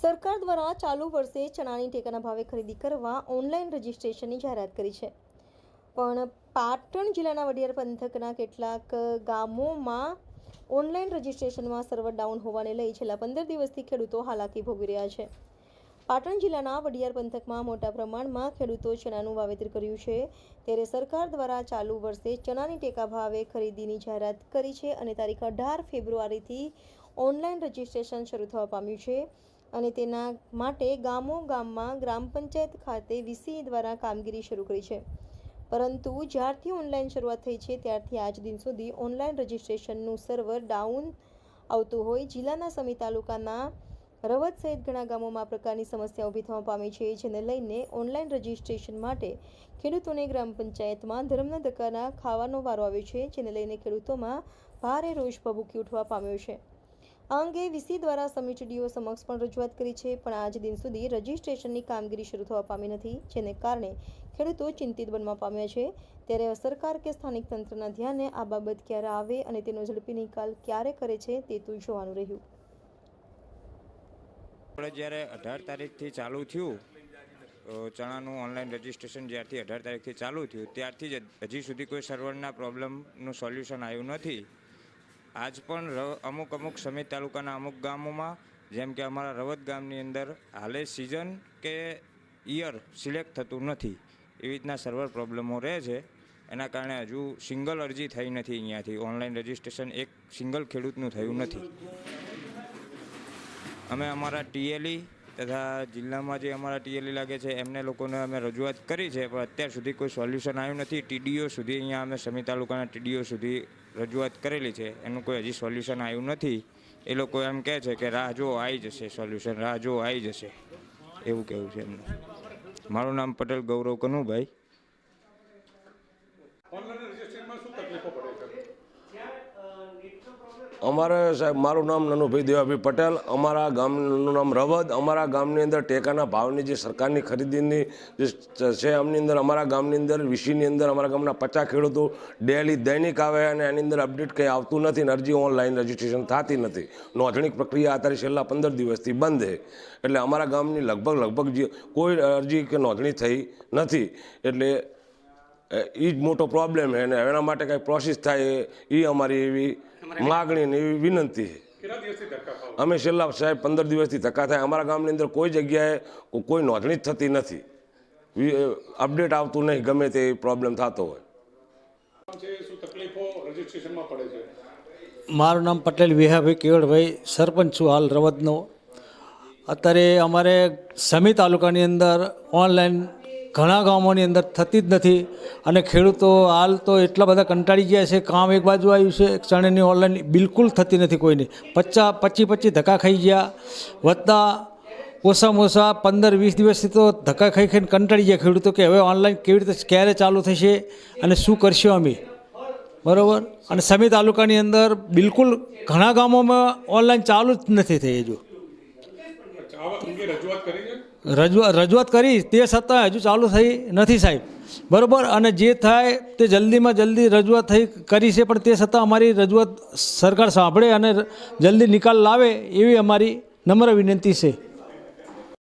સરકાર દ્વારા ચાલુ વર્ષે ચણાની ટેકાના ભાવે ખરીદી કરવા ઓનલાઈન રજીસ્ટ્રેશનની જાહેરાત કરી છે, પણ પાટણ જિલ્લાના વડિયાર પંથકના કેટલાક ગામોમાં ઓનલાઈન રજીસ્ટ્રેશનમાં સર્વર ડાઉન હોવાને લઈ છેલ્લા 15 દિવસથી ખેડૂતો હાલાકી ભોગવી રહ્યા છે. પાટણ જિલ્લાના વડિયાર પંથકમાં મોટા પ્રમાણમાં ખેડૂતો ચણાનું વાવેતર કર્યું છે, ત્યારે સરકાર દ્વારા ચાલુ વર્ષે ચણાની ટેકા ભાવે ખરીદીની જાહેરાત કરી છે અને તારીખ 18 ફેબ્રુઆરીથી ઓનલાઈન રજીસ્ટ્રેશન શરૂ થવા પામ્યું છે અને તેના માટે ગામમાં ગ્રામ પંચાયત ખાતે વીસી દ્વારા કામગીરી શરૂ કરી છે. પરંતુ જ્યારથી ઓનલાઈન શરૂઆત થઈ છે ત્યારથી આજ દિન સુધી ઓનલાઈન રજીસ્ટ્રેશનનું સર્વર ડાઉન આવતું હોય જિલ્લાના સમી તાલુકાના રવત સહિત ઘણા ગામોમાં આ પ્રકારની સમસ્યા ઊભી થવા પામી છે, જેને લઈને ઓનલાઈન રજીસ્ટ્રેશન માટે ખેડૂતોને ગ્રામ પંચાયતમાં ધર્મના ધક્કા ખાવાનો વારો આવ્યો છે, જેને લઈને ખેડૂતોમાં ભારે રોષ ભભૂકી ઉઠવા પામ્યો છે. આ અંગે વીસી દ્વારા સમી ટીડીઓ સમક્ષ પણ રજૂઆત કરી છે, પણ આજ દિન સુધી રજીસ્ટ્રેશનની કામગીરી શરૂ થવા પામી નથી, જેને કારણે ખેડૂતો ચિંતિત બનવા પામ્યા છે. ત્યારે સરકાર કે સ્થાનિક તંત્રના ધ્યાને આ બાબત ક્યારે આવે અને તેનો ઝડપી નિકાલ ક્યારે કરે છે તે તો જોવાનું રહ્યું. આપણે જ્યારે 18 તારીખથી ચાલુ થયું ચણાનું ઓનલાઈન રજીસ્ટ્રેશન, જ્યારથી 18 તારીખથી ચાલુ થયું ત્યારથી જ હજી સુધી કોઈ સર્વરના પ્રોબ્લેમનું સોલ્યુશન આવ્યું નથી. આજ પણ અમુક સમિત તાલુકાના અમુક ગામોમાં, જેમ કે અમારા રવત ગામની અંદર હાલે સિઝન કે યર સિલેક્ટ થતું નથી, એવી રીતના સર્વર પ્રોબ્લેમો રહે છે. એના કારણે હજુ સિંગલ અરજી થઈ નથી, અહીંયાથી ઓનલાઈન રજીસ્ટ્રેશન એક સિંગલ ખેડૂતનું થયું નથી. અમે અમારા ટીએલઈ તથા જિલ્લામાં જે અમારા ટીએલઈ લાગે છે એમને લોકોને અમે રજૂઆત કરી છે, પણ અત્યાર સુધી કોઈ સોલ્યુશન આવ્યું નથી. ટીડીઓ સુધી અહીંયા અમે સમી તાલુકાના ટીડીઓ સુધી રજૂઆત કરેલી છે, એનું કોઈ હજી સોલ્યુશન આવ્યું નથી. એ લોકો એમ કહે છે કે રાહ જો આવી જશે, સોલ્યુશન રાહ જો આવી જશે, એવું કહેવું છે એમનું. મારું નામ પટેલ ગૌરવ કનુભાઈ. અમારે સાહેબ, મારું નામ નનુભાઈ દેવાભાઈ પટેલ, અમારા ગામનું નામ રવદ. અમારા ગામની અંદર ટેકાના ભાવની જે સરકારની ખરીદીની જે છે એમની અંદર અમારા ગામની અંદર વીસીની અંદર અમારા ગામના 50 ખેડૂતો ડેલી દૈનિક આવે અને એની અંદર અપડેટ કંઈ આવતું નથી ને અરજી ઓનલાઈન રજીસ્ટ્રેશન થતી નથી. નોંધણી પ્રક્રિયા અત્યારે છેલ્લા 15 દિવસથી બંધ છે. એટલે અમારા ગામની લગભગ કોઈ અરજી કે નોંધણી થઈ નથી. એટલે એ જ મોટો પ્રોબ્લેમ છે અને એના માટે કંઈ પ્રોસેસ થાય એ અમારી એવી માગણી ને એવી વિનંતી છે. અમે છેલ્લા સાહેબ 15 દિવસથી ધક્કા થાય. અમારા ગામની અંદર કોઈ જગ્યાએ કોઈ નોંધણી જ થતી નથી, અપડેટ આવતું નહીં, ગમે તે પ્રોબ્લેમ થતો હોય. મારું નામ પટેલ વિહાભાઈ કેવળભાઈ, સરપંચ છું હાલ રવદનો. અત્યારે અમારે સમી તાલુકાની અંદર ઓનલાઈન ઘણા ગામોની અંદર થતી જ નથી અને ખેડૂતો હાલ તો એટલા બધા કંટાળી ગયા છે. કામ એક બાજુ આવ્યું છે, ચણાની ઓનલાઈન બિલકુલ થતી નથી કોઈને. 25 ધક્કા ખાઈ ગયા, વધતા ઓછામાં ઓછા 15-20 દિવસથી તો ધક્કા ખાઈને કંટાળી ગયા ખેડૂતો કે હવે ઓનલાઈન કેવી રીતે ક્યારે ચાલુ થશે અને શું કરશું અમે, બરાબર. અને સમી તાલુકાની અંદર બિલકુલ ઘણા ગામોમાં ઓનલાઈન ચાલુ જ નથી થઈ. હજુ રજૂઆત કરી તે છતાં હજુ ચાલુ થઈ નથી સાહેબ, બરાબર. અને જે થાય તે જલ્દીમાં જલ્દી રજૂઆત કરી છે, પણ તે છતાં અમારી રજૂઆત સરકાર સાંભળે અને જલ્દી નિકાલ લાવે એવી અમારી નમ્ર વિનંતી છે.